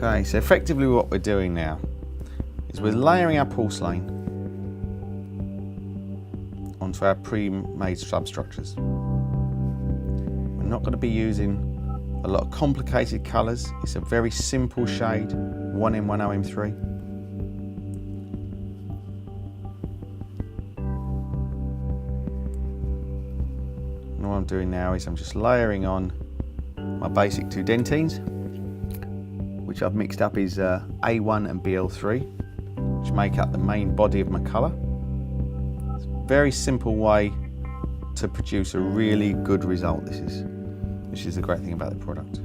Okay, so effectively what we're doing now is we're layering our porcelain onto our pre-made substructures. We're not going to be using a lot of complicated colours. It's a very simple shade, 1M10M3. And what I'm doing now is I'm just layering on my basic two dentines, which I've mixed up is A1 and BL3, which make up the main body of my colour. It's a very simple way to produce a really good result, which is the great thing about the product.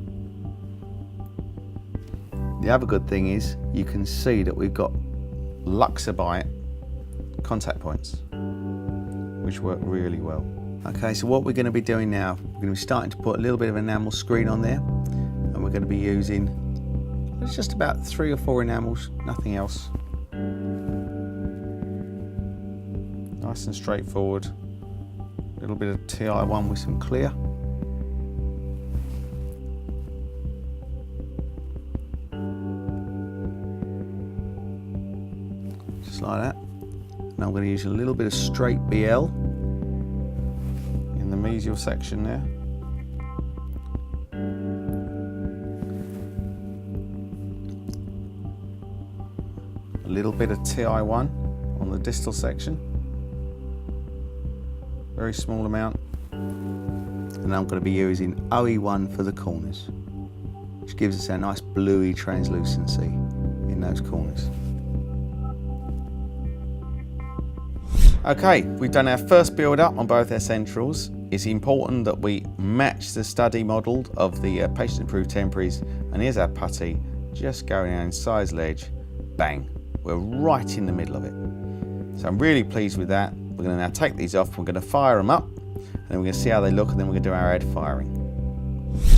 The other good thing is you can see that we've got Luxabite contact points, which work really well. Okay, so what we're going to be doing now, we're going to be starting to put a little bit of enamel screen on there, and we're going to be using, it's just about 3 or 4 enamels, nothing else. Nice and straightforward. A little bit of TI1 with some clear. Just like that. Now I'm going to use a little bit of straight BL in the mesial section there. A little bit of TI1 on the distal section. Very small amount. And now I'm going to be using OE1 for the corners, which gives us a nice bluey translucency in those corners. Okay, we've done our first build up on both our centrals. It's important that we match the study model of the patient approved temporaries, and here's our putty just going down inside ledge, bang. We're right in the middle of it. So I'm really pleased with that. We're going to now take these off, we're going to fire them up, and then we're going to see how they look, and then we're going to do our head firing.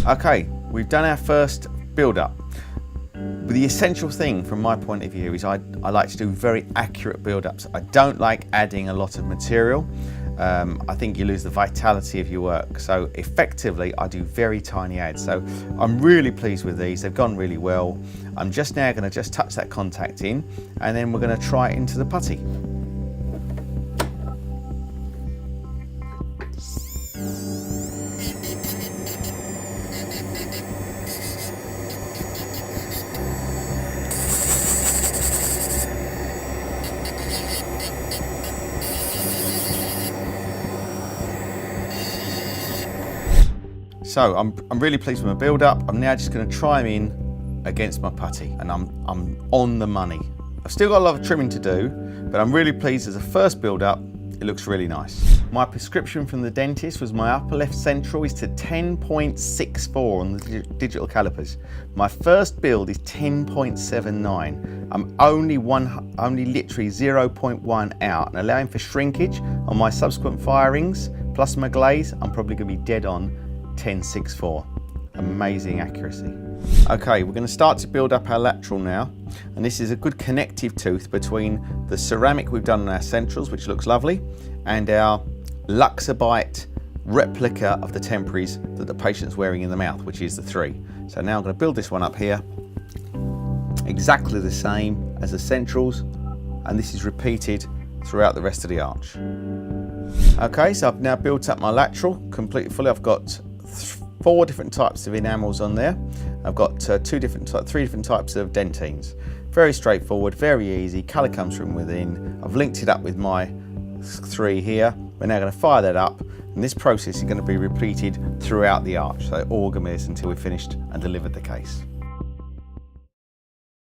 Okay, we've done our first build up. But the essential thing from my point of view is I like to do very accurate build-ups. I don't like adding a lot of material. I think you lose the vitality of your work. So effectively, I do very tiny adds. So I'm really pleased with these. They've gone really well. I'm just now going to just touch that contact in, and then we're going to try it into the putty. So I'm really pleased with my build up. I'm now just going to try them in against my putty, and I'm on the money. I've still got a lot of trimming to do, but I'm really pleased as a first build up. It looks really nice. My prescription from the dentist was my upper left central is to 10.64 on the digital calipers. My first build is 10.79. I'm only literally 0.1 out, and allowing for shrinkage on my subsequent firings plus my glaze, I'm probably going to be dead on 10.64. Amazing accuracy. Okay, we're going to start to build up our lateral now, and this is a good connective tooth between the ceramic we've done on our centrals, which looks lovely, and our Luxabite replica of the temporaries that the patient's wearing in the mouth, which is the 3. So now I'm going to build this one up here, exactly the same as the centrals, and this is repeated throughout the rest of the arch. Okay, so I've now built up my lateral completely fully. I've got 4 different types of enamels on there. I've got 3 different types of dentines. Very straightforward, very easy. Colour comes from within. I've linked it up with my 3 here. We're now going to fire that up, and this process is going to be repeated throughout the arch. So all going to be until we've finished and delivered the case.